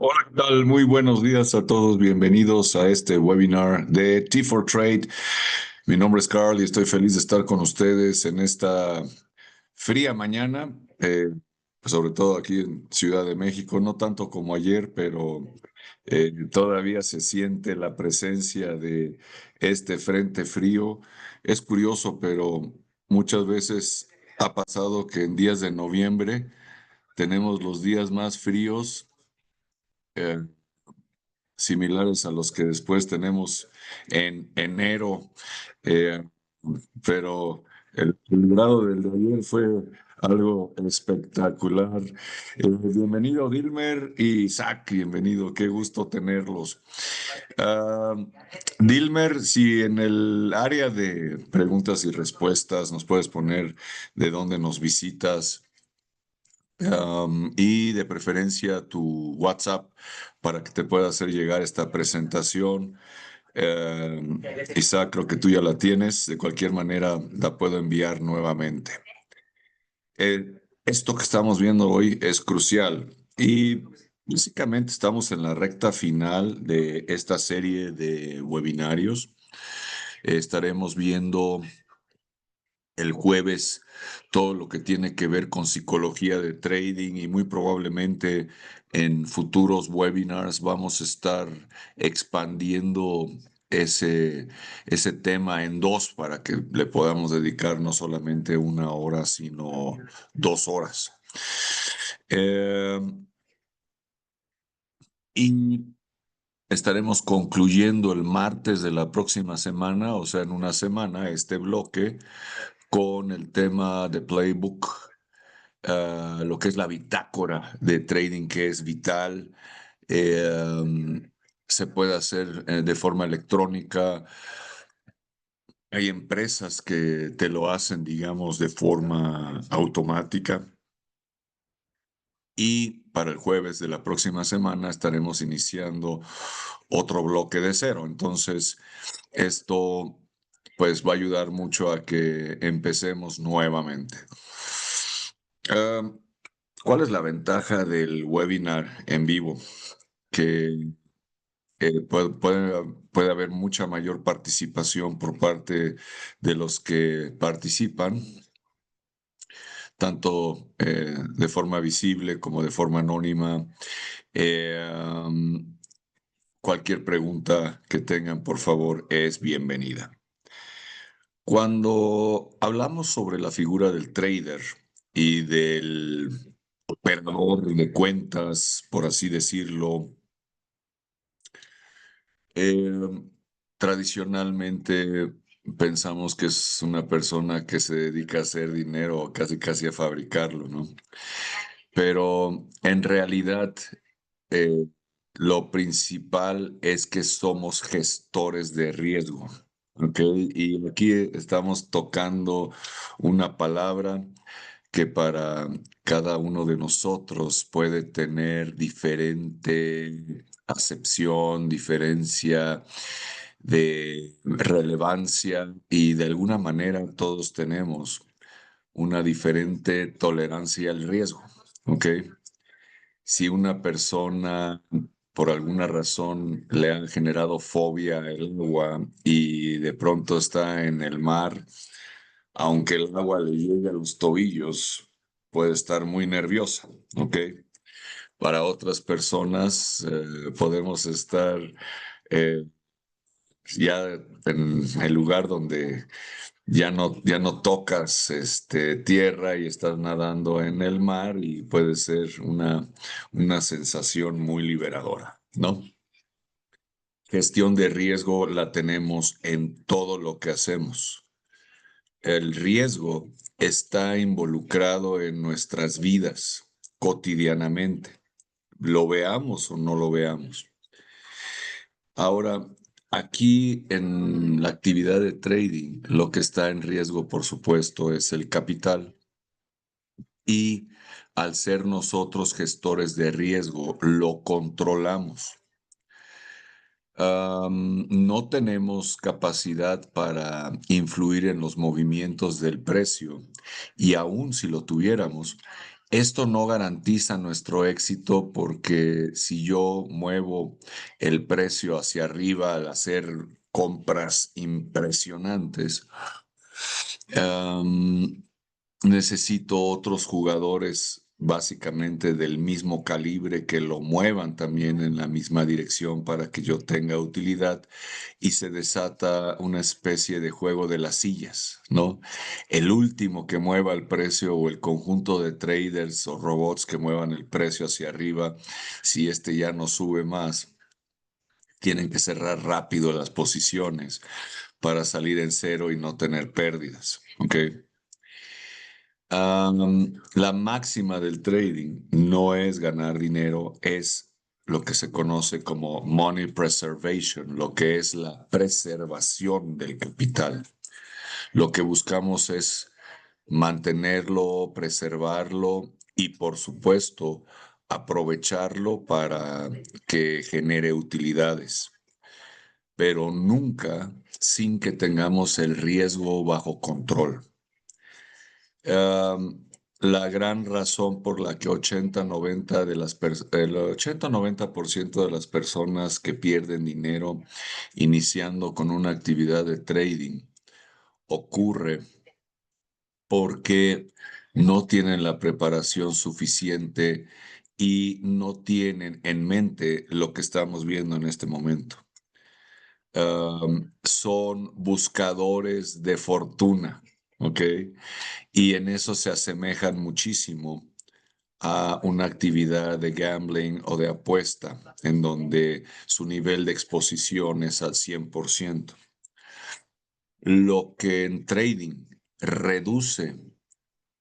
Hola, ¿qué tal? Muy buenos días a todos. Bienvenidos a este webinar de T4Trade. Mi nombre es Carl y estoy feliz de estar con ustedes en esta fría mañana, sobre todo aquí en Ciudad de México, no tanto como ayer, pero todavía se siente la presencia de este frente frío. Es curioso, pero muchas veces ha pasado que en días de noviembre tenemos los días más fríos. eh, Similares a los que después tenemos en enero, eh, pero el grado del de ayer fue algo espectacular. Bienvenido Dilmer y Isaac, bienvenido, qué gusto tenerlos. Ah, Dilmer, si en el área de preguntas y respuestas nos puedes poner de dónde nos visitas. Y de preferencia tu WhatsApp para que te pueda hacer llegar esta presentación. Isaac, creo que tú ya la tienes. De cualquier manera, la puedo enviar nuevamente. Esto que estamos viendo hoy es crucial y básicamente estamos en la recta final de esta serie de webinarios. Estaremos viendo el jueves todo lo que tiene que ver con psicología de trading y muy probablemente en futuros webinars vamos a estar expandiendo ese tema en dos para que le podamos dedicar no solamente una hora, sino 2 horas. Eh, y estaremos concluyendo el martes de la próxima semana, o sea, en una semana, este bloque con el tema de Playbook, lo que es la bitácora de trading, que es vital. Se puede hacer de forma electrónica. Hay empresas que te lo hacen, digamos, de forma automática. Y para el jueves de la próxima semana estaremos iniciando otro bloque de cero. Entonces, esto pues va a ayudar mucho a que empecemos nuevamente. Ah, ¿Cuál es la ventaja del webinar en vivo? Que puede haber mucha mayor participación por parte de los que participan, tanto de forma visible como de forma anónima. Um, Cualquier pregunta que tengan, por favor, es bienvenida. Cuando hablamos sobre la figura del trader y del operador de cuentas, por así decirlo, eh, tradicionalmente pensamos que es una persona que se dedica a hacer dinero o casi casi a fabricarlo, ¿no? Pero en realidad eh, lo principal es que somos gestores de riesgo, ¿ok? Y aquí estamos tocando una palabra que para cada uno de nosotros puede tener diferente acepción, diferencia de relevancia y de alguna manera todos tenemos una diferente tolerancia al riesgo, ¿ok? Si una persona por alguna razón le han generado fobia al agua y de pronto está en el mar, aunque el agua le llegue a los tobillos, puede estar muy nerviosa, ¿ok? Para otras personas podemos estar eh, ya en el lugar donde ya no tocas tierra y estás nadando en el mar y puede ser una sensación muy liberadora, ¿no? Gestión de riesgo la tenemos en todo lo que hacemos. El riesgo está involucrado en nuestras vidas cotidianamente, lo veamos o no lo veamos. Ahora, aquí en la actividad de trading, lo que está en riesgo, por supuesto, es el capital. Y al ser nosotros gestores de riesgo, lo controlamos. No tenemos capacidad para influir en los movimientos del precio y aun si lo tuviéramos, Esto no garantiza nuestro éxito porque si yo muevo el precio hacia arriba al hacer compras impresionantes, em, necesito otros jugadores básicamente del mismo calibre que lo muevan también en la misma dirección para que yo tenga utilidad y se desata una especie de juego de las sillas, ¿no? El último que mueva el precio o el conjunto de traders o robots que muevan el precio hacia arriba, si este ya no sube más, tienen que cerrar rápido las posiciones para salir en cero y no tener pérdidas, ¿ok? La máxima del trading no es ganar dinero, es lo que se conoce como money preservation, lo que es la preservación del capital. Lo que buscamos es mantenerlo, preservarlo y, por supuesto, aprovecharlo para que genere utilidades, pero nunca sin que tengamos el riesgo bajo control. La gran razón por la que 80-90 de el 80-90% de las personas que pierden dinero iniciando con una actividad de trading ocurre porque no tienen la preparación suficiente y no tienen en mente lo que estamos viendo en este momento. Son buscadores de fortuna, ¿ok? Y en eso se asemejan muchísimo a una actividad de gambling o de apuesta, en donde su nivel de exposición es al 100%. Lo que en trading reduce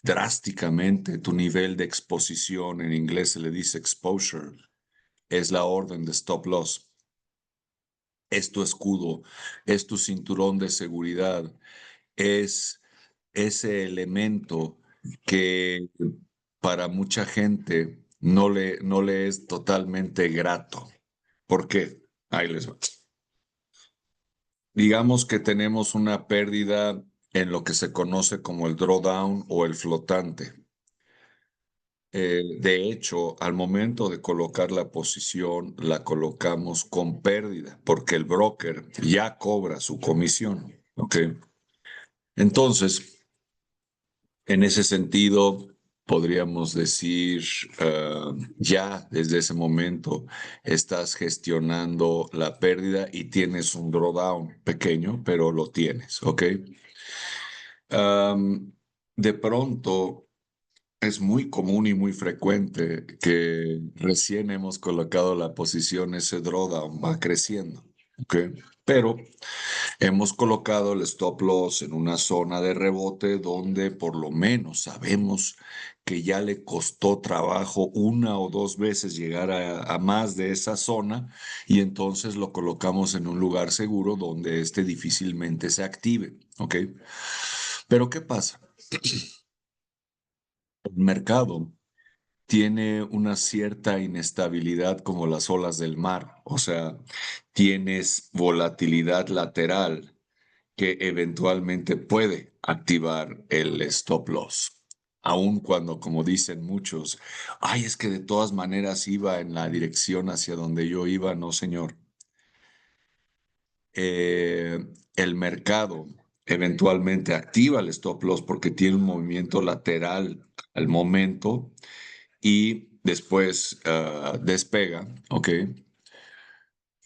drásticamente tu nivel de exposición, en inglés se le dice exposure, es la orden de stop loss. Es tu escudo, es tu cinturón de seguridad, es ese elemento que para mucha gente no le es totalmente grato. ¿Por qué? Ahí les va. Digamos que tenemos una pérdida en lo que se conoce como el drawdown o el flotante. De hecho, al momento de colocar la posición, la colocamos con pérdida, porque el broker ya cobra su comisión. ¿Ok? Entonces, en ese sentido, podríamos decir, ya desde ese momento estás gestionando la pérdida y tienes un drawdown pequeño, pero lo tienes, ¿ok? De pronto, es muy común y muy frecuente que recién hemos colocado la posición, ese drawdown va creciendo, ¿ok? Pero hemos colocado el stop loss en una zona de rebote donde por lo menos sabemos que ya le costó trabajo una o dos veces llegar a más de esa zona y entonces lo colocamos en un lugar seguro donde este difícilmente se active, ¿ok? Pero ¿qué pasa? El mercado tiene una cierta inestabilidad como las olas del mar, o sea, tienes volatilidad lateral que eventualmente puede activar el stop loss. Aun cuando, como dicen muchos, ay, es que de todas maneras iba en la dirección hacia donde yo iba, no, señor. Eh, el mercado eventualmente activa el stop loss porque tiene un movimiento lateral al momento y después despega, ¿ok?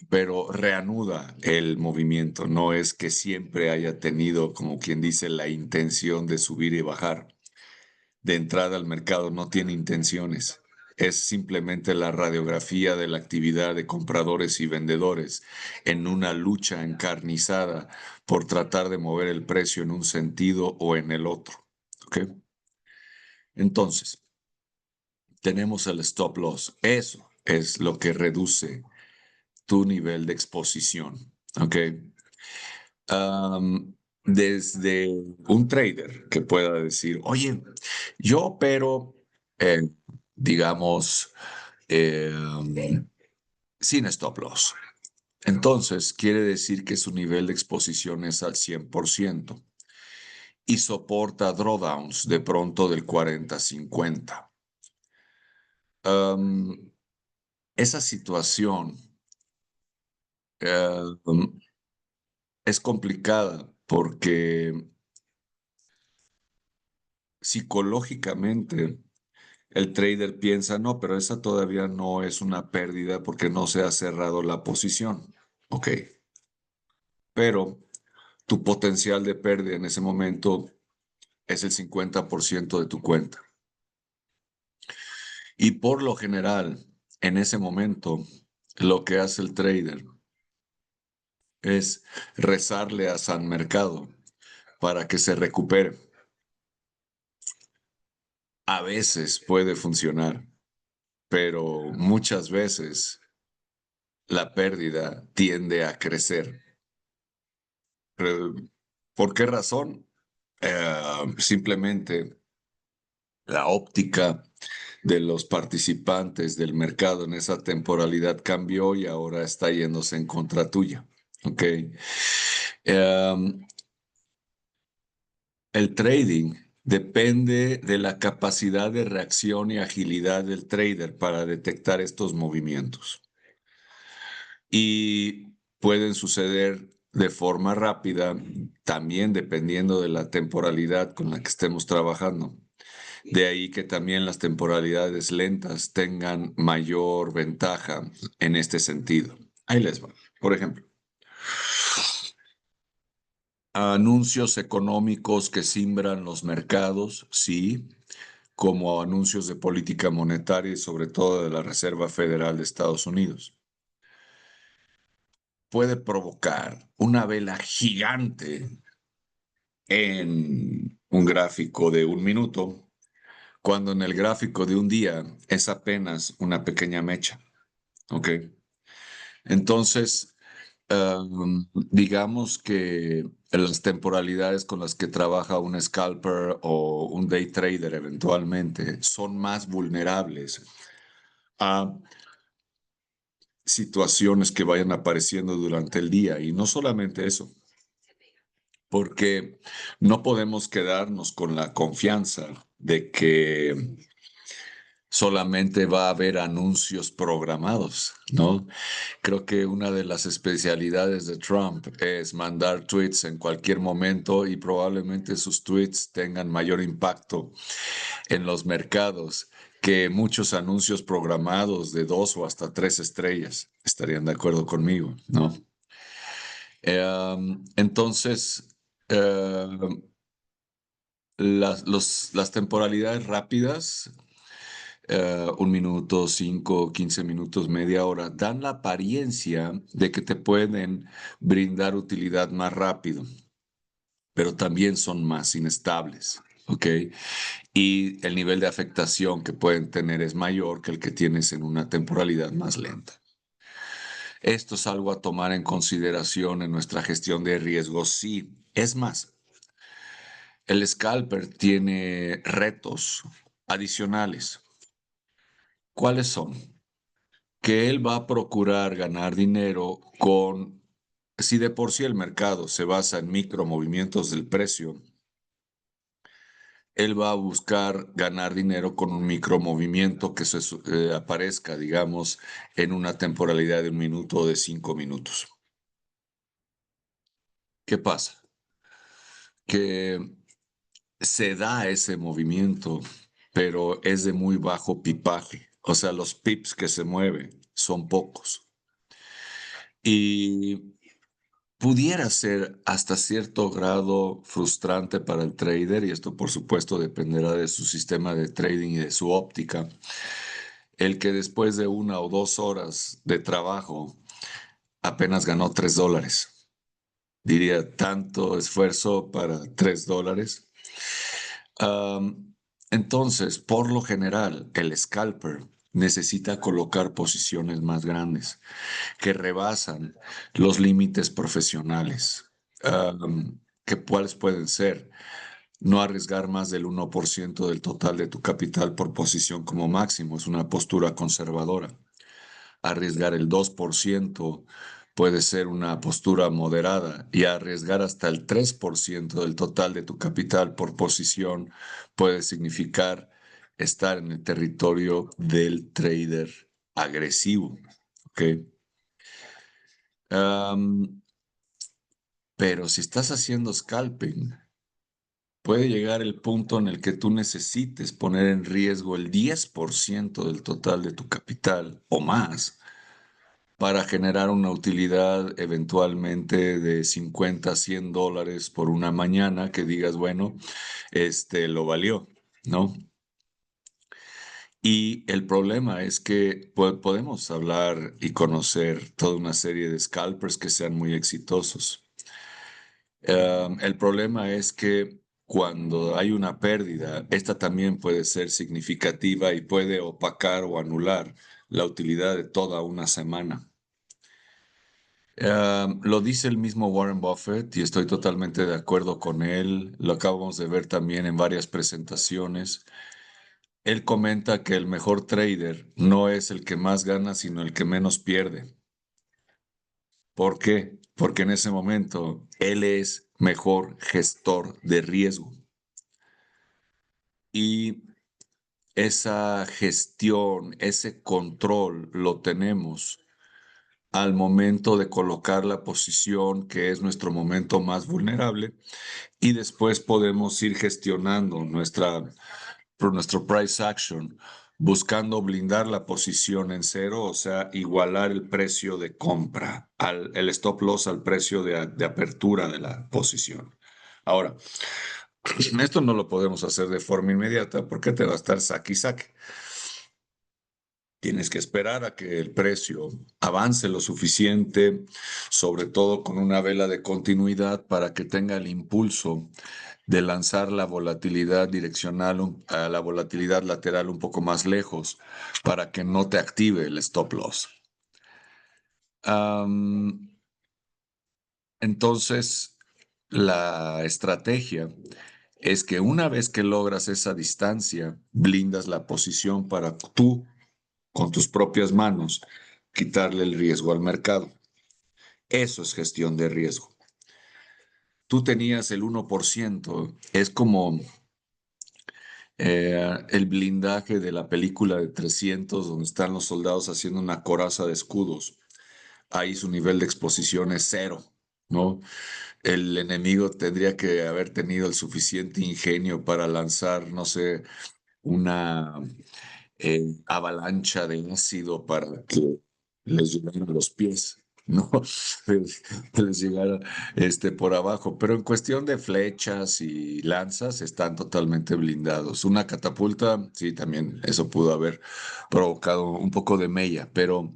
Pero reanuda el movimiento. No es que siempre haya tenido, como quien dice, la intención de subir y bajar. De entrada al mercado no tiene intenciones. Es simplemente la radiografía de la actividad de compradores y vendedores en una lucha encarnizada por tratar de mover el precio en un sentido o en el otro. ¿Ok? Entonces, tenemos el stop loss. Eso es lo que reduce tu nivel de exposición. ¿Ok? Desde un trader que pueda decir, oye, yo opero, eh, digamos, eh, sin stop loss. Entonces, quiere decir que su nivel de exposición es al 100% y soporta drawdowns de pronto del 40-50. Am, esa situación es complicada porque psicológicamente el trader piensa, no, pero esa todavía no es una pérdida porque no se ha cerrado la posición. Ok, pero tu potencial de pérdida en ese momento es el 50% de tu cuenta. Y por lo general, en ese momento, lo que hace el trader es rezarle a San Mercado para que se recupere. A veces puede funcionar, pero muchas veces la pérdida tiende a crecer. ¿Por qué razón? Simplemente la óptica de los participantes del mercado en esa temporalidad cambió y ahora está yéndose en contra tuya. ¿Ok? Um, el trading depende de la capacidad de reacción y agilidad del trader para detectar estos movimientos. Y pueden suceder de forma rápida, también dependiendo de la temporalidad con la que estemos trabajando. De ahí que también las temporalidades lentas tengan mayor ventaja en este sentido. Ahí les va. Por ejemplo, anuncios económicos que simbran los mercados, sí, como anuncios de política monetaria y sobre todo de la Reserva Federal de Estados Unidos. Puede provocar una vela gigante en un gráfico de un minuto, cuando en el gráfico de un día es apenas una pequeña mecha. ¿Ok? Entonces, digamos que las temporalidades con las que trabaja un scalper o un day trader eventualmente son más vulnerables a situaciones que vayan apareciendo durante el día. Y no solamente eso, porque no podemos quedarnos con la confianza de que solamente va a haber anuncios programados, ¿no? Creo que una de las especialidades de Trump es mandar tweets en cualquier momento y probablemente sus tweets tengan mayor impacto en los mercados que muchos anuncios programados de 2 o hasta 3 estrellas. Estarían de acuerdo conmigo, ¿no? Entonces, las temporalidades rápidas, 1 minuto, 5, 15 minutos, media hora, dan la apariencia de que te pueden brindar utilidad más rápido, pero también son más inestables, ¿ok? Y el nivel de afectación que pueden tener es mayor que el que tienes en una temporalidad más lenta. Esto es algo a tomar en consideración en nuestra gestión de riesgos. Sí, es más, el scalper tiene retos adicionales. ¿Cuáles son? Que él va a procurar ganar dinero con, si de por sí el mercado se basa en micromovimientos del precio, él va a buscar ganar dinero con un micromovimiento que se aparezca, digamos, en una temporalidad de 1 minuto o de 5 minutos. ¿Qué pasa? Que se da ese movimiento, pero es de muy bajo pipaje. O sea, los pips que se mueven son pocos. Y pudiera ser hasta cierto grado frustrante para el trader, y esto por supuesto dependerá de su sistema de trading y de su óptica, el que después de 1 o 2 horas de trabajo apenas ganó $3. Diría, tanto esfuerzo para $3. Am, entonces, por lo general, el scalper necesita colocar posiciones más grandes que rebasan los límites profesionales. ¿Cuáles pueden ser? No arriesgar más del 1% del total de tu capital por posición como máximo, es una postura conservadora. Arriesgar el 2% puede ser una postura moderada, y arriesgar hasta el 3% del total de tu capital por posición puede significar estar en el territorio del trader agresivo, ¿ok? Pero si estás haciendo scalping, puede llegar el punto en el que tú necesites poner en riesgo el 10% del total de tu capital o más para generar una utilidad eventualmente de 50 a 100 dólares por una mañana que digas, bueno, lo valió, ¿no? Y el problema es que podemos hablar y conocer toda una serie de scalpers que sean muy exitosos. El problema es que cuando hay una pérdida, esta también puede ser significativa y puede opacar o anular la utilidad de toda una semana. Lo dice el mismo Warren Buffett y estoy totalmente de acuerdo con él. Lo acabamos de ver también en varias presentaciones. Él comenta que el mejor trader no es el que más gana, sino el que menos pierde. ¿Por qué? Porque en ese momento él es mejor gestor de riesgo. Y esa gestión, ese control lo tenemos al momento de colocar la posición que es nuestro momento más vulnerable y después podemos ir gestionando nuestro price action, buscando blindar la posición en cero, o sea, igualar el precio de compra, el stop loss al precio de apertura de la posición. Ahora, esto no lo podemos hacer de forma inmediata porque te va a estar saque y saque. Tienes que esperar a que el precio avance lo suficiente, sobre todo con una vela de continuidad para que tenga el impulso de lanzar la volatilidad direccional a la volatilidad lateral un poco más lejos para que no te active el stop loss. Entonces, la estrategia es que una vez que logras esa distancia, blindas la posición para tú, con tus propias manos, quitarle el riesgo al mercado. Eso es gestión de riesgo. Tú tenías el 1%, es como el blindaje de la película de 300, donde están los soldados haciendo una coraza de escudos. Ahí su nivel de exposición es cero, ¿no? El enemigo tendría que haber tenido el suficiente ingenio para lanzar, no sé, una avalancha de ácido para que les llegaran a los pies, ¿no? Que les llegara por abajo. Pero en cuestión de flechas y lanzas, están totalmente blindados. Una catapulta, sí, también eso pudo haber provocado un poco de mella, pero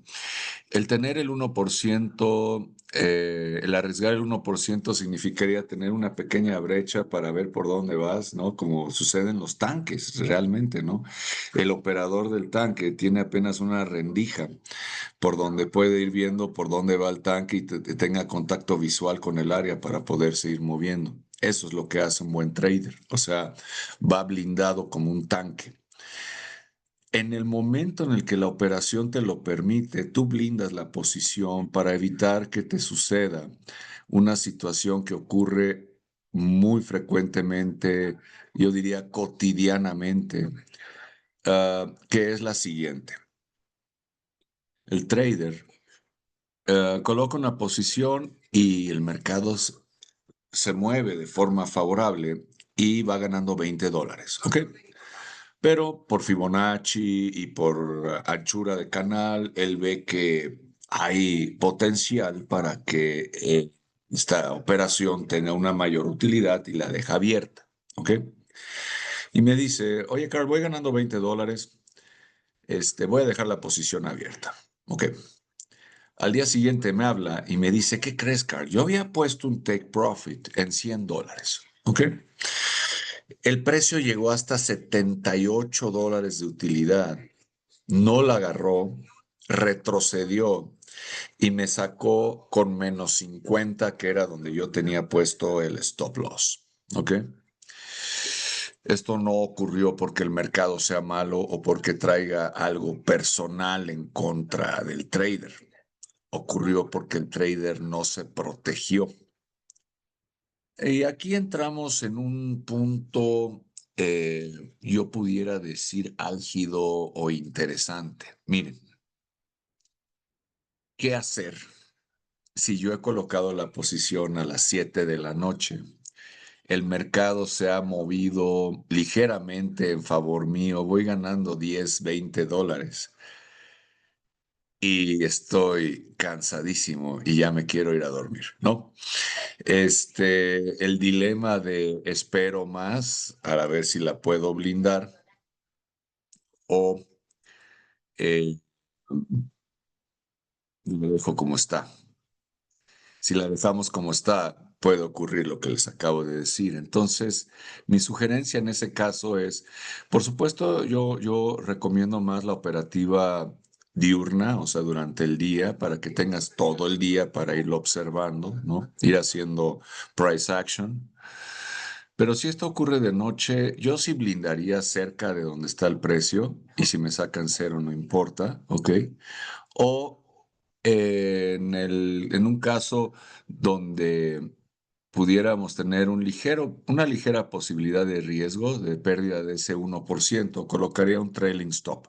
el tener el 1%, el arriesgar el 1% significaría tener una pequeña brecha para ver por dónde vas, ¿no? Como sucede en los tanques, realmente, ¿no? El operador del tanque tiene apenas una rendija por donde puede ir viendo por dónde va el tanque y tenga contacto visual con el área para poder seguir moviendo. Eso es lo que hace un buen trader, o sea, va blindado como un tanque. En el momento en el que la operación te lo permite, tú blindas la posición para evitar que te suceda una situación que ocurre muy frecuentemente, yo diría cotidianamente, que es la siguiente. El trader coloca una posición y el mercado se mueve de forma favorable y va ganando 20 dólares, ¿ok? Pero por Fibonacci y por anchura de canal, él ve que hay potencial para que esta operación tenga una mayor utilidad y la deja abierta, ¿ok? Y me dice, oye, Carl, voy ganando 20 dólares, voy a dejar la posición abierta, ¿ok? Al día siguiente me habla y me dice, ¿qué crees, Carl? Yo había puesto un take profit en 100 dólares, ¿ok? El precio llegó hasta 78 dólares de utilidad. No la agarró, retrocedió y me sacó con menos 50, que era donde yo tenía puesto el stop loss. ¿Ok? Esto no ocurrió porque el mercado sea malo o porque traiga algo personal en contra del trader. Ocurrió porque el trader no se protegió. Y aquí entramos en un punto yo pudiera decir álgido o interesante. Miren, ¿qué hacer si yo he colocado la posición a las 7 de la noche? El mercado se ha movido ligeramente en favor mío, voy ganando 10, $20 y estoy cansadísimo y ya me quiero ir a dormir, ¿no? El dilema de espero más para ver si la puedo blindar o eh, lo dejo como está. Si la dejamos como está, puede ocurrir lo que les acabo de decir. Entonces, mi sugerencia en ese caso es, por supuesto, yo recomiendo más la operativa diurna, o sea, durante el día, para que tengas todo el día para irlo observando, ¿no? Ir haciendo price action. Pero si esto ocurre de noche, yo sí blindaría cerca de donde está el precio y si me sacan cero no importa, ¿ok? O en un caso donde pudiéramos tener una ligera posibilidad de riesgo de pérdida de ese 1%, colocaría un trailing stop.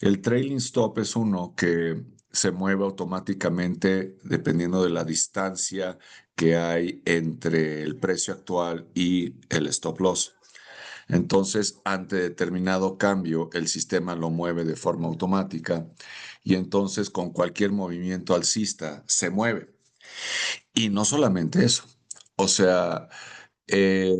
El trailing stop es uno que se mueve automáticamente dependiendo de la distancia que hay entre el precio actual y el stop loss. Entonces, ante determinado cambio, el sistema lo mueve de forma automática y entonces con cualquier movimiento alcista se mueve. Y no solamente eso, o sea, eh,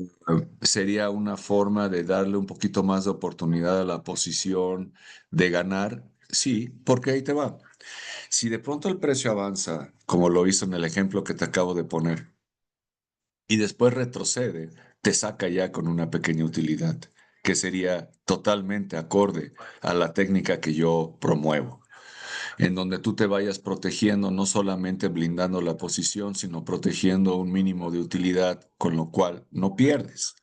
sería una forma de darle un poquito más de oportunidad a la posición de ganar. Sí, porque ahí te va. Si de pronto el precio avanza, como lo hizo en el ejemplo que te acabo de poner, y después retrocede, te saca ya con una pequeña utilidad, que sería totalmente acorde a la técnica que yo promuevo, en donde tú te vayas protegiendo, no solamente blindando la posición, sino protegiendo un mínimo de utilidad, con lo cual no pierdes.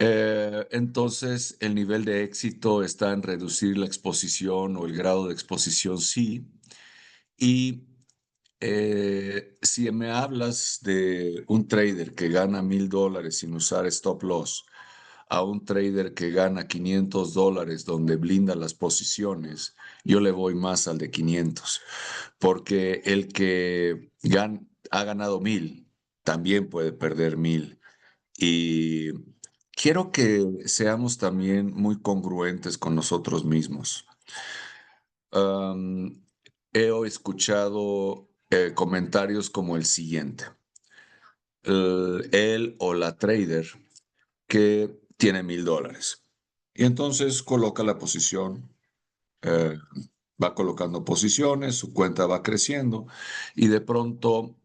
Entonces, el nivel de éxito está en reducir la exposición o el grado de exposición, sí. Y si me hablas de un trader que gana $1,000 sin usar stop loss, a un trader que gana $500 donde blinda las posiciones, yo le voy más al de 500, porque el que ha ganado 1,000 también puede perder 1,000. Y quiero que seamos también muy congruentes con nosotros mismos. Am, He escuchado comentarios como el siguiente. Él o la trader que tiene $1,000 y entonces coloca la posición, eh, va colocando posiciones, su cuenta va creciendo y de pronto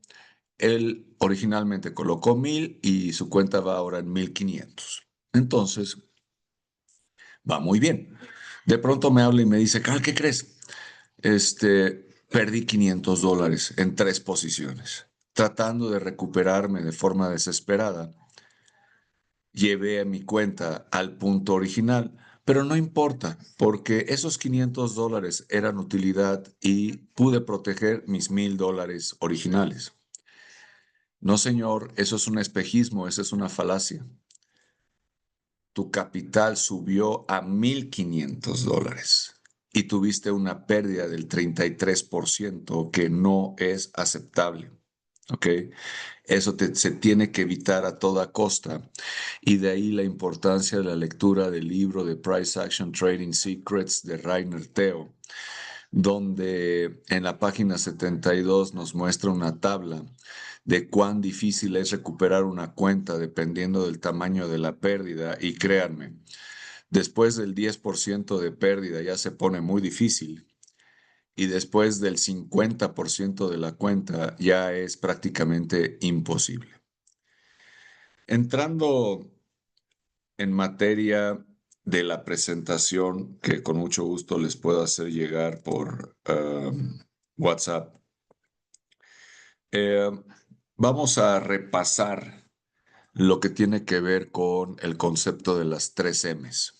él originalmente colocó 1,000 y su cuenta va ahora en 1,500. Entonces va muy bien. De pronto me habla y me dice, Carl, ¿qué crees? Perdí $500 en 3 posiciones. Tratando de recuperarme de forma desesperada, llevé a mi cuenta al punto original, pero no importa, porque esos $500 eran utilidad y pude proteger mis $1,000 originales. No, señor, eso es un espejismo, esa es una falacia. Tu capital subió a $1,500 y tuviste una pérdida del 33% que no es aceptable. ¿Ok? Eso se tiene que evitar a toda costa. Y de ahí la importancia de la lectura del libro de Price Action Trading Secrets de Rainer Theo, donde en la página 72 nos muestra una tabla de cuán difícil es recuperar una cuenta dependiendo del tamaño de la pérdida. Y créanme, después del 10% de pérdida ya se pone muy difícil. Y después del 50% de la cuenta ya es prácticamente imposible. Entrando en materia de la presentación, que con mucho gusto les puedo hacer llegar por WhatsApp, eh, vamos a repasar lo que tiene que ver con el concepto de las 3 M's,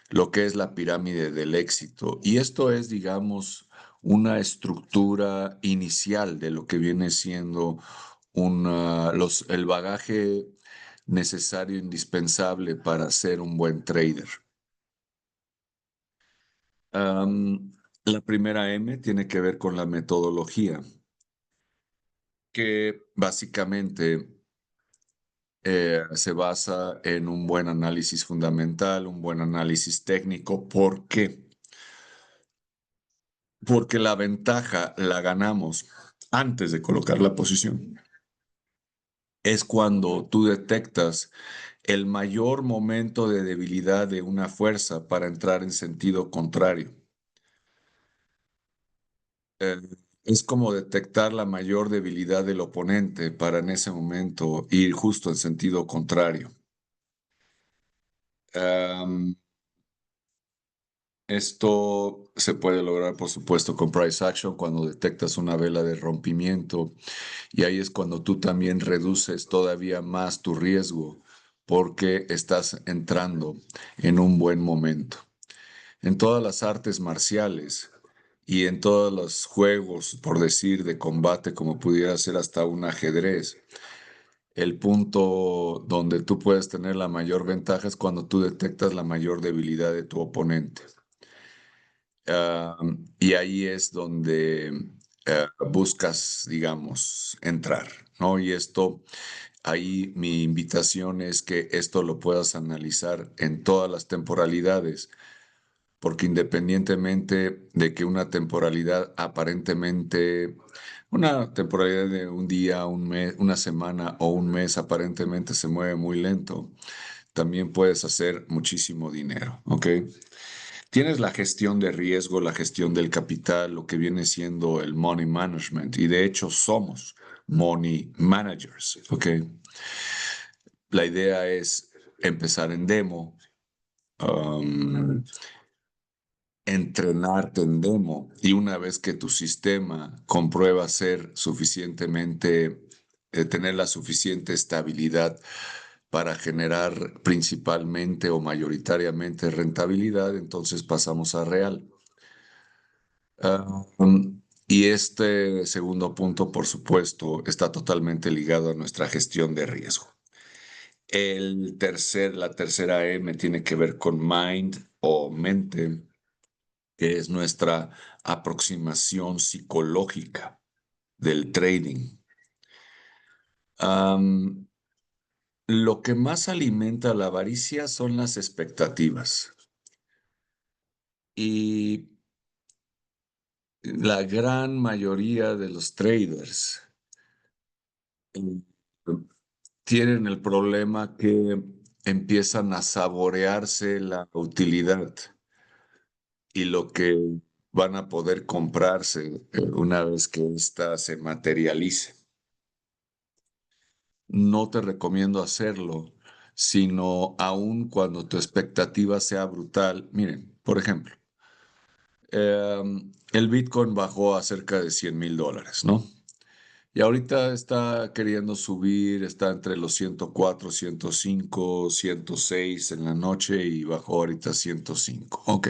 lo que es la pirámide del éxito. Y esto es, digamos, una estructura inicial de lo que viene siendo el bagaje necesario, indispensable para ser un buen trader. La primera M tiene que ver con la metodología, que básicamente se basa en un buen análisis fundamental, un buen análisis técnico. ¿Por qué? Porque la ventaja la ganamos antes de colocar la posición. Es cuando tú detectas el mayor momento de debilidad de una fuerza para entrar en sentido contrario. Eh, es como detectar la mayor debilidad del oponente para en ese momento ir justo en sentido contrario. Um, Esto se puede lograr, por supuesto, con price action cuando detectas una vela de rompimiento, y ahí es cuando tú también reduces todavía más tu riesgo porque estás entrando en un buen momento. En todas las artes marciales y en todos los juegos, por decir, de combate, como pudiera ser hasta un ajedrez, el punto donde tú puedes tener la mayor ventaja es cuando tú detectas la mayor debilidad de tu oponente. Y ahí es donde buscas, digamos, entrar, ¿no? Y esto, ahí mi invitación es que esto lo puedas analizar en todas las temporalidades, porque independientemente de que una temporalidad aparentemente, una temporalidad de un día, un mes, una semana o un mes aparentemente se mueve muy lento, también puedes hacer muchísimo dinero, ¿ok? Tienes la gestión de riesgo, la gestión del capital, lo que viene siendo el money management, y de hecho somos money managers, ¿ok? La idea es empezar en demo, um, entrenarte en demo, y una vez que tu sistema comprueba ser suficientemente, tener la suficiente estabilidad para generar principalmente o mayoritariamente rentabilidad, entonces pasamos a real. Y este segundo punto, por supuesto, está totalmente ligado a nuestra gestión de riesgo. La tercera M tiene que ver con mind o mente, que es nuestra aproximación psicológica del trading. Am, lo que más alimenta la avaricia son las expectativas. Y la gran mayoría de los traders eh, tienen el problema que empiezan a saborearse la utilidad y lo que van a poder comprarse una vez que ésta se materialice. No te recomiendo hacerlo, sino aun cuando tu expectativa sea brutal. Miren, por ejemplo, el Bitcoin bajó a cerca de $100,000, ¿no? Y ahorita está queriendo subir, está entre los 104, 105, 106 en la noche y bajó ahorita a 105. Ok.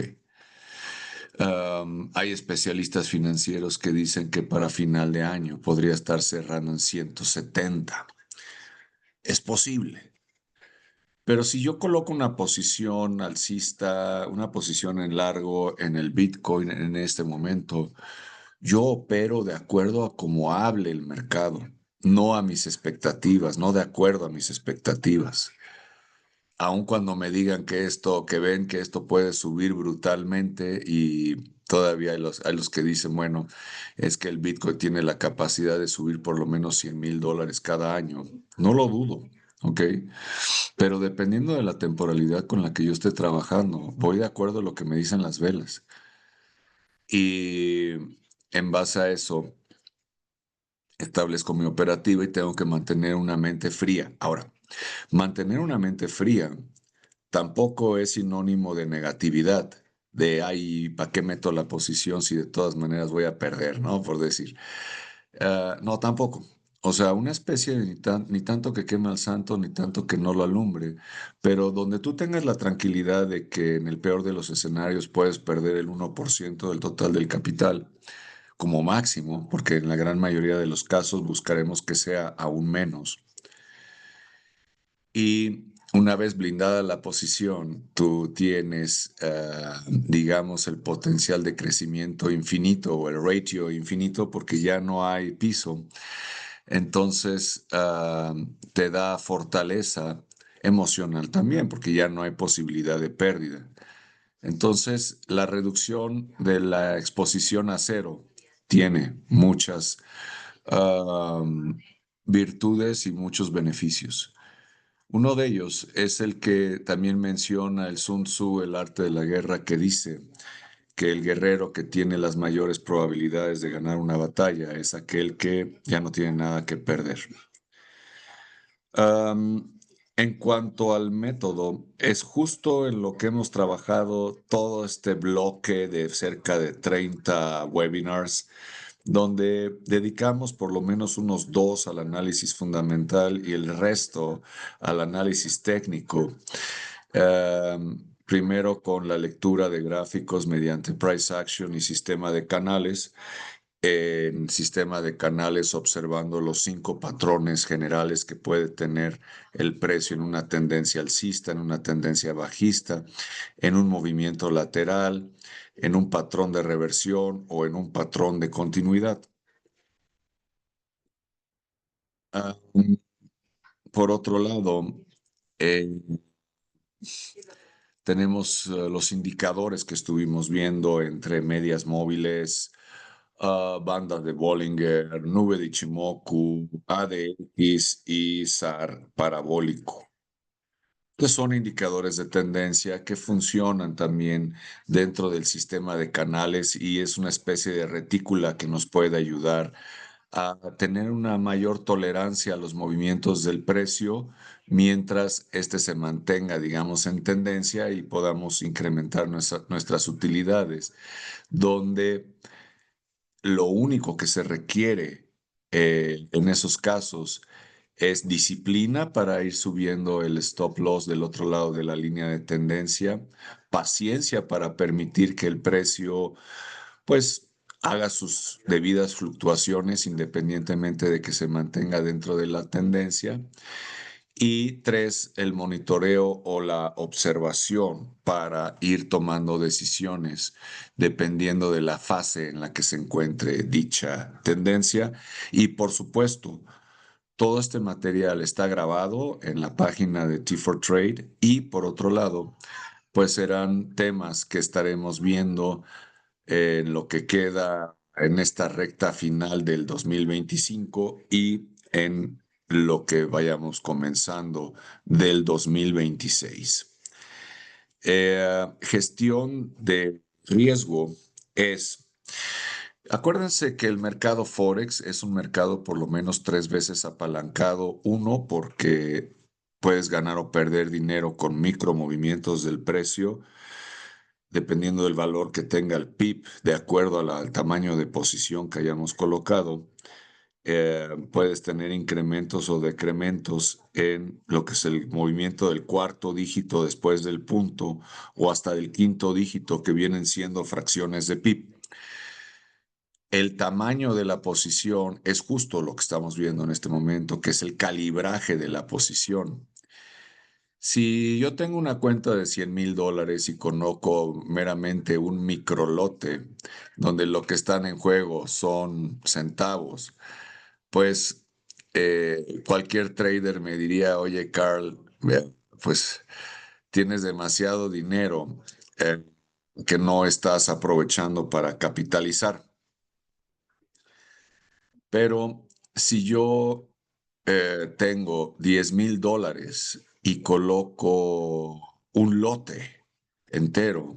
Hay especialistas financieros que dicen que para final de año podría estar cerrando en 170. Es posible. Pero si yo coloco una posición alcista, una posición en largo en el Bitcoin en este momento, yo opero de acuerdo a cómo hable el mercado, no a mis expectativas, no de acuerdo a mis expectativas. Aun cuando me digan que esto, que ven que esto puede subir brutalmente, y todavía hay los que dicen, bueno, es que el Bitcoin tiene la capacidad de subir por lo menos $100,000 cada año. No lo dudo, ¿ok? Pero dependiendo de la temporalidad con la que yo esté trabajando, voy de acuerdo a lo que me dicen las velas. Y en base a eso, establezco mi operativa y tengo que mantener una mente fría. Ahora, mantener una mente fría tampoco es sinónimo de negatividad, de, ay, ¿para qué meto la posición si de todas maneras voy a perder, ¿no? Por decir. No, tampoco. O sea, una especie de ni tanto que queme al santo, ni tanto que no lo alumbre, pero donde tú tengas la tranquilidad de que en el peor de los escenarios puedes perder el 1% del total del capital como máximo, porque en la gran mayoría de los casos buscaremos que sea aún menos. Y una vez blindada la posición, tú tienes, digamos, el potencial de crecimiento infinito o el ratio infinito porque ya no hay piso. Entonces, te da fortaleza emocional también porque ya no hay posibilidad de pérdida. Entonces, la reducción de la exposición a cero tiene muchas virtudes y muchos beneficios. Uno de ellos es el que también menciona el Sun Tzu, el arte de la guerra, que dice que el guerrero que tiene las mayores probabilidades de ganar una batalla es aquel que ya no tiene nada que perder. En cuanto al método, es justo en lo que hemos trabajado todo este bloque de cerca de 30 webinars, donde dedicamos por lo menos unos dos al análisis fundamental y el resto al análisis técnico. Primero con la lectura de gráficos mediante price action y sistema de canales, en sistema de canales observando los 5 patrones generales que puede tener el precio en una tendencia alcista, en una tendencia bajista, en un movimiento lateral, en un patrón de reversión o en un patrón de continuidad. Ah, por otro lado, eh, tenemos los indicadores que estuvimos viendo entre medias móviles, bandas de Bollinger, nube de Ichimoku, ADX y SAR parabólico, que son indicadores de tendencia que funcionan también dentro del sistema de canales y es una especie de retícula que nos puede ayudar a tener una mayor tolerancia a los movimientos del precio mientras este se mantenga, digamos, en tendencia y podamos incrementar nuestras utilidades, donde lo único que se requiere en esos casos es disciplina para ir subiendo el stop loss del otro lado de la línea de tendencia, paciencia para permitir que el precio, pues, haga sus debidas fluctuaciones independientemente de que se mantenga dentro de la tendencia. Y tres, el monitoreo o la observación para ir tomando decisiones dependiendo de la fase en la que se encuentre dicha tendencia. Y por supuesto, todo este material está grabado en la página de T4Trade y por otro lado, pues serán temas que estaremos viendo en lo que queda en esta recta final del 2025 y en lo que vayamos comenzando del 2026. Gestión de riesgo es, acuérdense que el mercado Forex es un mercado por lo menos 3 veces apalancado. Uno, porque puedes ganar o perder dinero con micromovimientos del precio dependiendo del valor que tenga el PIB, de acuerdo al tamaño de posición que hayamos colocado, puedes tener incrementos o decrementos en lo que es el movimiento del cuarto dígito después del punto o hasta del quinto dígito que vienen siendo fracciones de PIB. El tamaño de la posición es justo lo que estamos viendo en este momento, que es el calibraje de la posición. Si yo tengo una cuenta de $100,000 y conozco meramente un microlote donde lo que están en juego son centavos, pues cualquier trader me diría, oye, Carl, vea, pues tienes demasiado dinero eh, que no estás aprovechando para capitalizar. Pero si yo tengo $10,000 y coloco un lote entero,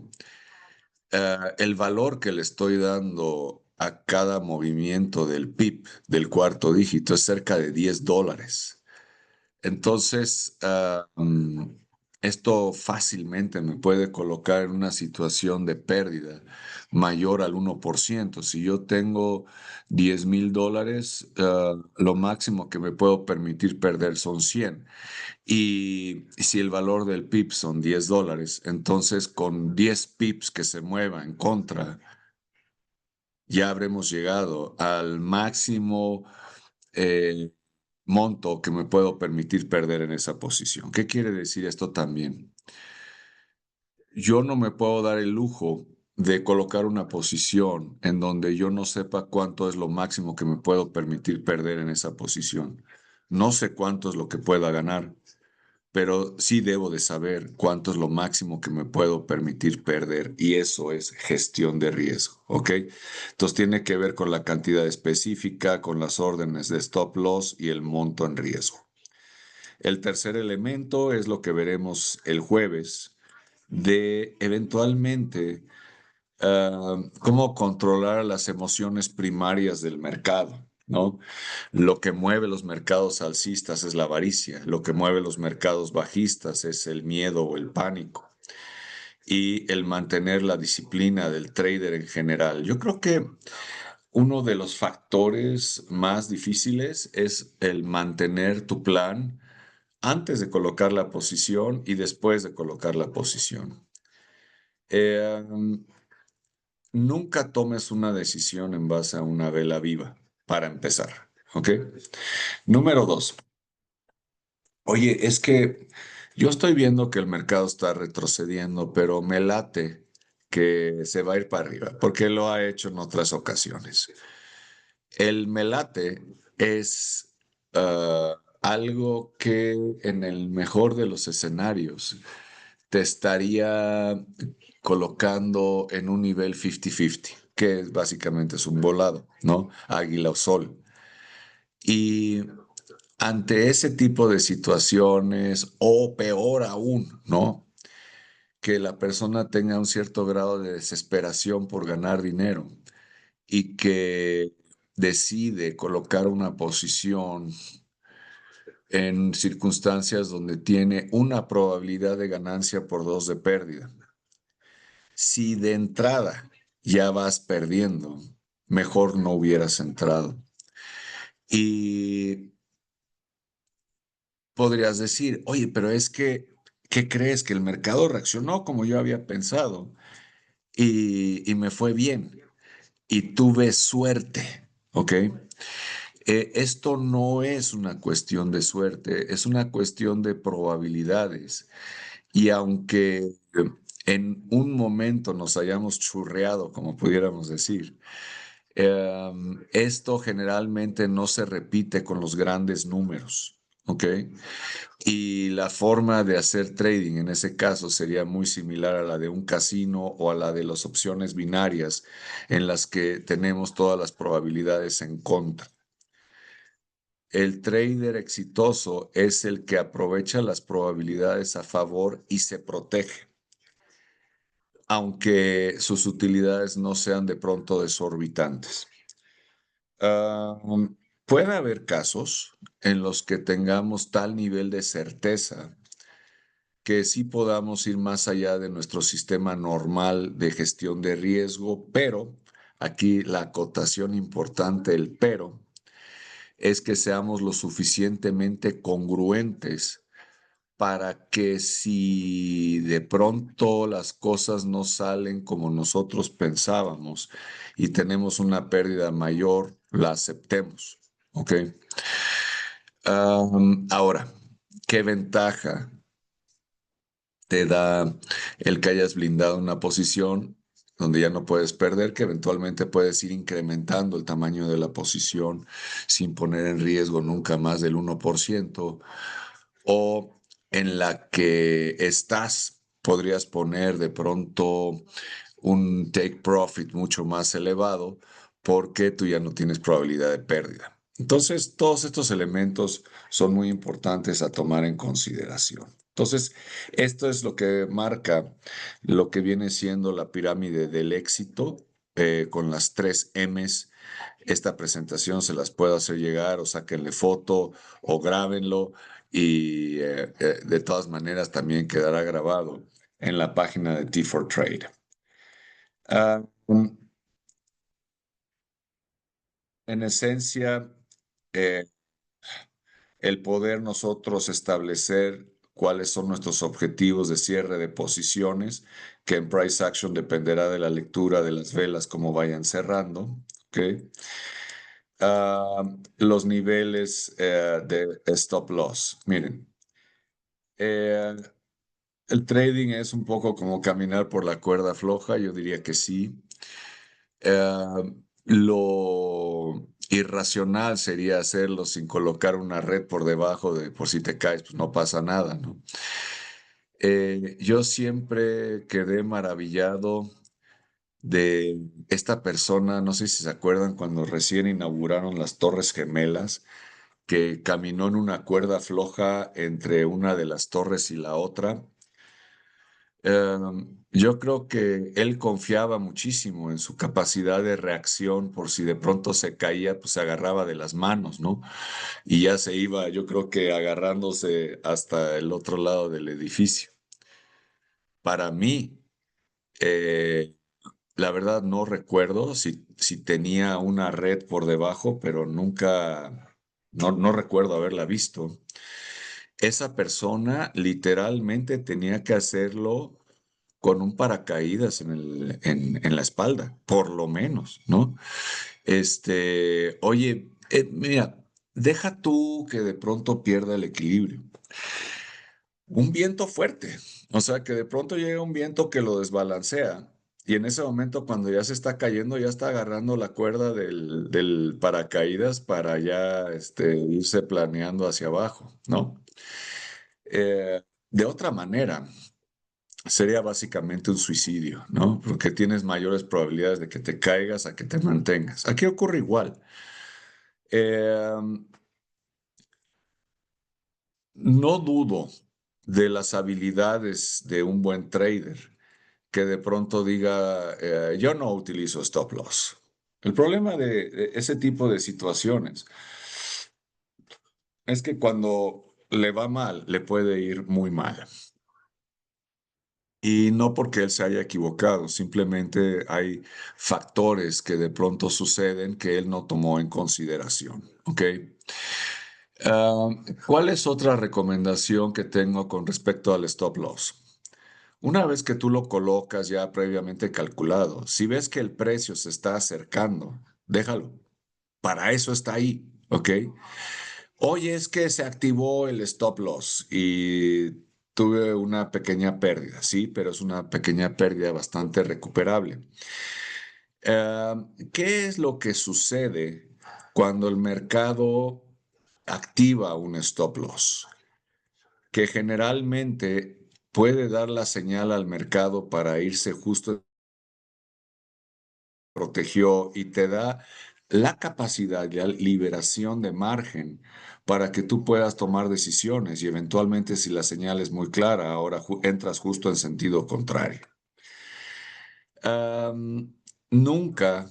el valor que le estoy dando a cada movimiento del PIB del cuarto dígito es cerca de $10. Entonces, esto fácilmente me puede colocar en una situación de pérdida mayor al 1%. Si yo tengo $10,000, lo máximo que me puedo permitir perder son 100. Y si el valor del PIB son $10, entonces con 10 PIBs que se mueva en contra, ya habremos llegado al máximo. monto que me puedo permitir perder en esa posición. ¿Qué quiere decir esto también? Yo no me puedo dar el lujo de colocar una posición en donde yo no sepa cuánto es lo máximo que me puedo permitir perder en esa posición. No sé cuánto es lo que pueda ganar, pero sí debo de saber cuánto es lo máximo que me puedo permitir perder y eso es gestión de riesgo, ¿ok? Entonces tiene que ver con la cantidad específica, con las órdenes de stop loss y el monto en riesgo. El tercer elemento es lo que veremos el jueves de eventualmente cómo controlar las emociones primarias del mercado, ¿no? Lo que mueve los mercados alcistas es la avaricia, lo que mueve los mercados bajistas es el miedo o el pánico y el mantener la disciplina del trader en general. Yo creo que uno de los factores más difíciles es el mantener tu plan antes de colocar la posición y después de colocar la posición. Eh, Nunca tomes una decisión en base a una vela viva, para empezar, ¿ok? Número dos, oye, es que yo estoy viendo que el mercado está retrocediendo, pero me late que se va a ir para arriba, porque lo ha hecho en otras ocasiones. El me late es algo que en el mejor de los escenarios te estaría colocando en un nivel 50-50, que básicamente es un volado, ¿no? Águila o sol. Y ante ese tipo de situaciones, o peor aún, ¿no? Que la persona tenga un cierto grado de desesperación por ganar dinero y que decide colocar una posición en circunstancias donde tiene una probabilidad de ganancia por dos de pérdida. Si de entrada ya vas perdiendo, mejor no hubieras entrado. Y podrías decir, oye, pero es que, ¿qué crees? Que el mercado reaccionó como yo había pensado y me fue bien y tuve suerte, ¿ok? Esto no es una cuestión de suerte, es una cuestión de probabilidades. Y aunque en un momento nos hayamos churreado, como pudiéramos decir, esto generalmente no se repite con los grandes números, ¿ok? Y la forma de hacer trading en ese caso sería muy similar a la de un casino o a la de las opciones binarias en las que tenemos todas las probabilidades en contra. El trader exitoso es el que aprovecha las probabilidades a favor y se protege, aunque sus utilidades no sean de pronto desorbitantes. Ah, puede haber casos en los que tengamos tal nivel de certeza que sí podamos ir más allá de nuestro sistema normal de gestión de riesgo, pero aquí la acotación importante, el pero, es que seamos lo suficientemente congruentes para que si de pronto las cosas no salen como nosotros pensábamos y tenemos una pérdida mayor, la aceptemos. ¿Ok? Ahora, ¿qué ventaja te da el que hayas blindado una posición donde ya no puedes perder, que eventualmente puedes ir incrementando el tamaño de la posición sin poner en riesgo nunca más del 1%, o en la que estás, podrías poner de pronto un take profit mucho más elevado porque tú ya no tienes probabilidad de pérdida. Entonces, todos estos elementos son muy importantes a tomar en consideración. Entonces, esto es lo que marca lo que viene siendo la pirámide del éxito con las tres M's. Esta presentación se las puedo hacer llegar o sáquenle foto o grábenlo y de todas maneras también quedará grabado en la página de T4Trade. Ah, en esencia, eh, el poder nosotros establecer cuáles son nuestros objetivos de cierre de posiciones, que en price action dependerá de la lectura de las velas como vayan cerrando, ¿ok? los niveles de stop loss. Miren, eh, el trading es un poco como caminar por la cuerda floja, yo diría que sí. Lo irracional sería hacerlo sin colocar una red por debajo de por si te caes, pues no pasa nada, ¿no? Yo siempre quedé maravillado de esta persona, no sé si se acuerdan cuando recién inauguraron las Torres Gemelas, que caminó en una cuerda floja entre una de las torres y la otra. Yo creo que él confiaba muchísimo en su capacidad de reacción por si de pronto se caía, pues se agarraba de las manos, ¿no? Y ya se iba, yo creo que agarrándose hasta el otro lado del edificio. Para mí, eh, la verdad no recuerdo si tenía una red por debajo, pero nunca, no recuerdo haberla visto. Esa persona literalmente tenía que hacerlo con un paracaídas en la espalda, por lo menos, ¿no? Oye, mira, deja tú que de pronto pierda el equilibrio. Un viento fuerte, o sea, que de pronto llega un viento que lo desbalancea y en ese momento cuando ya se está cayendo, ya está agarrando la cuerda del paracaídas para ya irse planeando hacia abajo, ¿no? De otra manera, sería básicamente un suicidio, ¿no? Porque tienes mayores probabilidades de que te caigas a que te mantengas. Aquí ocurre igual. Eh, no dudo de las habilidades de un buen trader que de pronto diga, yo no utilizo stop loss. El problema de ese tipo de situaciones es que cuando le va mal, le puede ir muy mal. Y no porque él se haya equivocado, simplemente hay factores que de pronto suceden que él no tomó en consideración. ¿Ok? Ah, ¿Cuál es otra recomendación que tengo con respecto al stop loss? Una vez que tú lo colocas ya previamente calculado, si ves que el precio se está acercando, déjalo. Para eso está ahí. ¿Ok? Oye, es que se activó el stop loss y tuve una pequeña pérdida, sí, pero es una pequeña pérdida bastante recuperable. Eh, ¿Qué es lo que sucede cuando el mercado activa un stop loss? Que generalmente puede dar la señal al mercado para irse justo protegió y te da la capacidad de liberación de margen para que tú puedas tomar decisiones y eventualmente si la señal es muy clara, ahora entras justo en sentido contrario. Nunca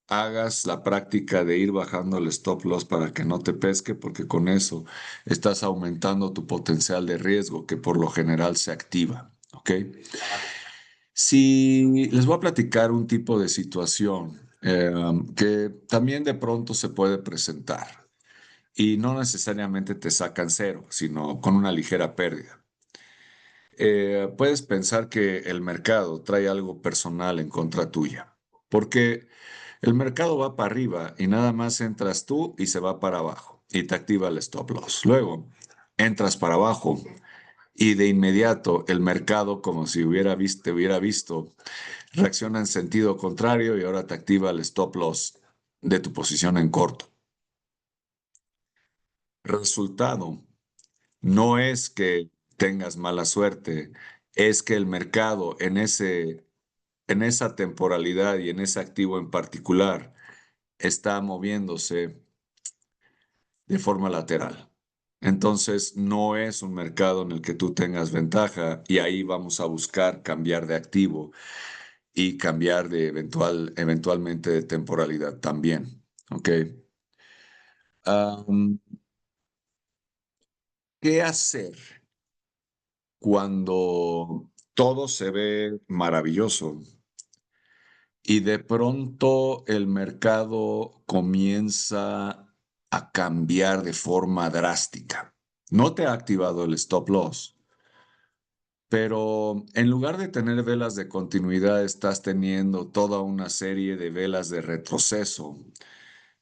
hagas la práctica de ir bajando el stop loss para que no te pesque, porque con eso estás aumentando tu potencial de riesgo que por lo general se activa. ¿Ok? Si les voy a platicar un tipo de situación que también de pronto se puede presentar y no necesariamente te sacan cero, sino con una ligera pérdida. Puedes pensar que el mercado trae algo personal en contra tuya, porque el mercado va para arriba y nada más entras tú y se va para abajo y te activa el stop loss. Luego entras para abajo y de inmediato el mercado, como si te hubiera visto, reacciona en sentido contrario y ahora te activa el stop loss de tu posición en corto. Resultado, no es que tengas mala suerte, es que el mercado en esa temporalidad y en ese activo en particular está moviéndose de forma lateral. Entonces, no es un mercado en el que tú tengas ventaja y ahí vamos a buscar cambiar de activo y cambiar de eventualmente de temporalidad también. ¿Ok? Am, ¿Qué hacer cuando todo se ve maravilloso y de pronto el mercado comienza a cambiar de forma drástica? No te ha activado el stop loss, pero en lugar de tener velas de continuidad, estás teniendo toda una serie de velas de retroceso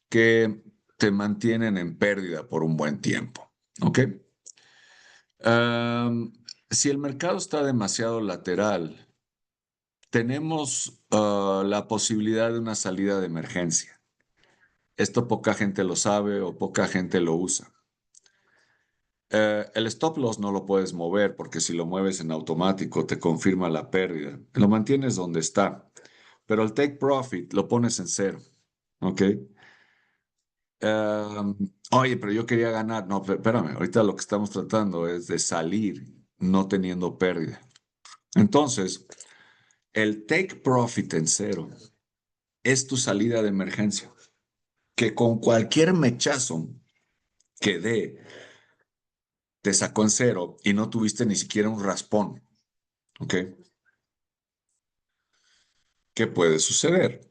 que te mantienen en pérdida por un buen tiempo. ¿Ok? Am, si el mercado está demasiado lateral, tenemos la posibilidad de una salida de emergencia. Esto poca gente lo sabe o poca gente lo usa. El stop loss no lo puedes mover porque si lo mueves en automático te confirma la pérdida. Lo mantienes donde está. Pero el take profit lo pones en cero. ¿Ok? Oye, pero yo quería ganar. No, espérame. Ahorita lo que estamos tratando es de salir no teniendo pérdida. Entonces, el take profit en cero es tu salida de emergencia. Que con cualquier mechazo que dé, te sacó en cero y no tuviste ni siquiera un raspón. ¿Ok? ¿Qué puede suceder?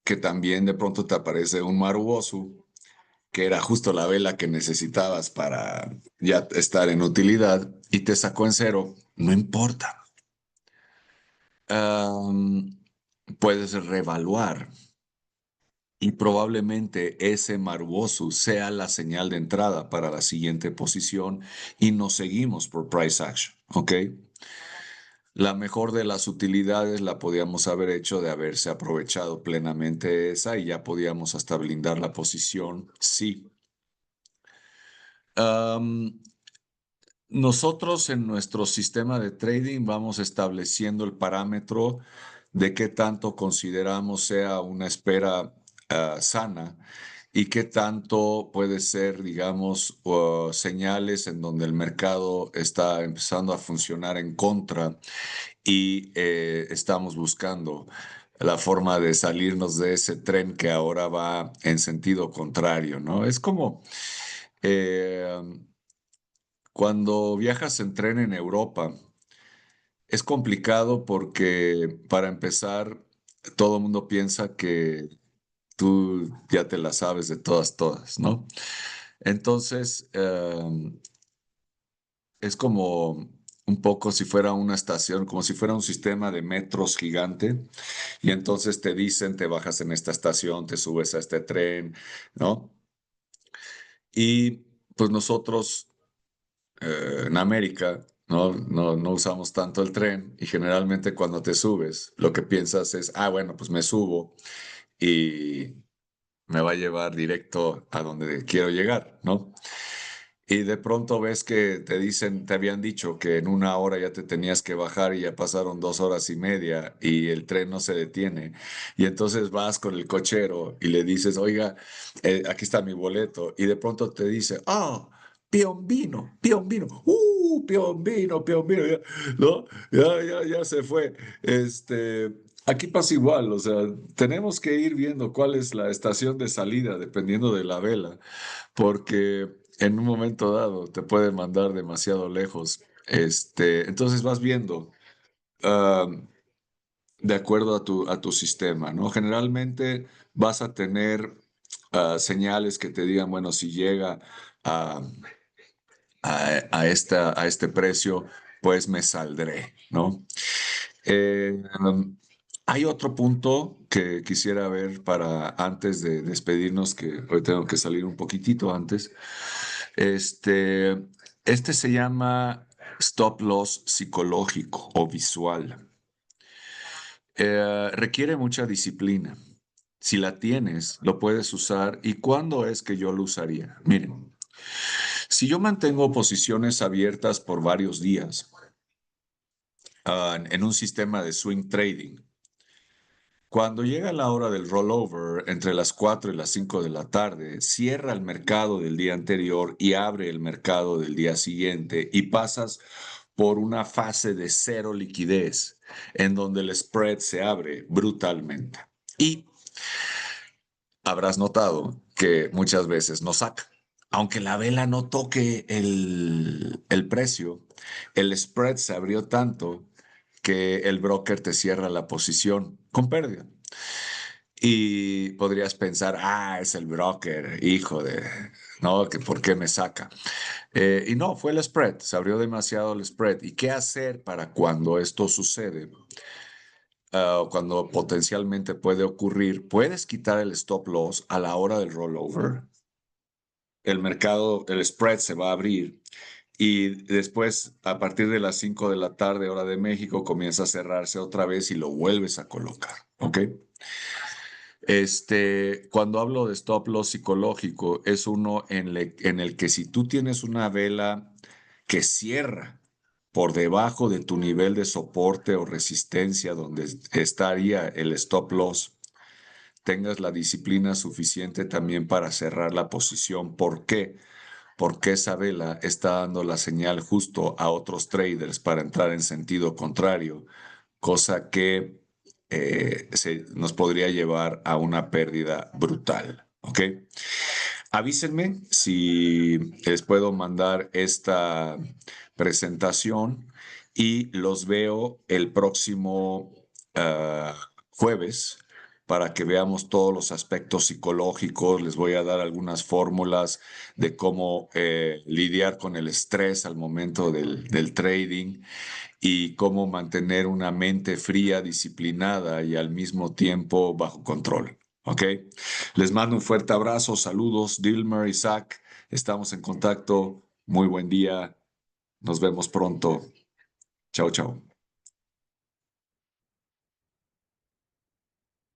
Que también de pronto te aparece un Marubosu, que era justo la vela que necesitabas para ya estar en utilidad y te sacó en cero. No importa. Am, puedes reevaluar y probablemente ese Marubosu sea la señal de entrada para la siguiente posición y nos seguimos por price action. ¿Ok? La mejor de las utilidades la podíamos haber hecho de haberse aprovechado plenamente esa y ya podíamos hasta blindar la posición. Sí. Am, nosotros en nuestro sistema de trading vamos estableciendo el parámetro de qué tanto consideramos sea una espera sana y qué tanto puede ser, digamos, señales en donde el mercado está empezando a funcionar en contra y estamos buscando la forma de salirnos de ese tren que ahora va en sentido contrario, ¿no? Es como eh, cuando viajas en tren en Europa, es complicado porque para empezar, todo el mundo piensa que tú ya te la sabes de todas, ¿no? Entonces, es como un poco si fuera una estación, como si fuera un sistema de metros gigante, y entonces te dicen, te bajas en esta estación, te subes a este tren, ¿no? Y pues nosotros en América no usamos tanto el tren y generalmente cuando te subes, lo que piensas es, ah, bueno, pues me subo y me va a llevar directo a donde quiero llegar, ¿no? Y de pronto ves que te dicen, te habían dicho que en una hora ya te tenías que bajar y ya pasaron 2 horas y media y el tren no se detiene. Y entonces vas con el cochero y le dices, oiga, aquí está mi boleto. Y de pronto te dice, ah, Piombino, Piombino, Piombino, Piombino, ya, ¿no? Ya se fue. Aquí pasa igual, o sea, tenemos que ir viendo cuál es la estación de salida dependiendo de la vela porque en un momento dado te puede mandar demasiado lejos. Entonces vas viendo ah, de acuerdo a tu sistema, ¿no? Generalmente vas a tener señales que te digan, bueno, si llega a, a este precio, pues me saldré, ¿no? Hay otro punto que quisiera ver para antes de despedirnos, que hoy tengo que salir un poquitito antes. Este, este se llama stop loss psicológico o visual. Requiere mucha disciplina. Si la tienes, lo puedes usar. ¿Y cuándo es que yo lo usaría? Miren, si yo mantengo posiciones abiertas por varios días, en un sistema de swing trading, cuando llega la hora del rollover, entre las 4 y las 5 de la tarde, cierra el mercado del día anterior y abre el mercado del día siguiente y pasas por una fase de cero liquidez en donde el spread se abre brutalmente. Y habrás notado que muchas veces no saca. Aunque la vela no toque el precio, el spread se abrió tanto que el broker te cierra la posición con pérdida. Y podrías pensar, ah, es el broker, hijo de, no, que por qué me saca. Y no, fue el spread, se abrió demasiado el spread. ¿Y qué hacer para cuando esto sucede? cuando potencialmente puede ocurrir, puedes quitar el stop loss a la hora del rollover. El mercado, el spread se va a abrir y después, a partir de las 5 de la tarde, hora de México, comienza a cerrarse otra vez y lo vuelves a colocar, ¿ok? Cuando hablo de stop loss psicológico, es uno en el que si tú tienes una vela que cierra por debajo de tu nivel de soporte o resistencia donde estaría el stop loss, tengas la disciplina suficiente también para cerrar la posición. ¿Por qué? Porque esa vela está dando la señal justo a otros traders para entrar en sentido contrario, cosa que nos podría llevar a una pérdida brutal. ¿Ok? Avísenme si les puedo mandar esta presentación y los veo el próximo jueves para que veamos todos los aspectos psicológicos. Les voy a dar algunas fórmulas de cómo lidiar con el estrés al momento del trading y cómo mantener una mente fría, disciplinada y al mismo tiempo bajo control. ¿Ok? Les mando un fuerte abrazo, saludos, Dilmer, Isaac, estamos en contacto, muy buen día, nos vemos pronto, chao, chao.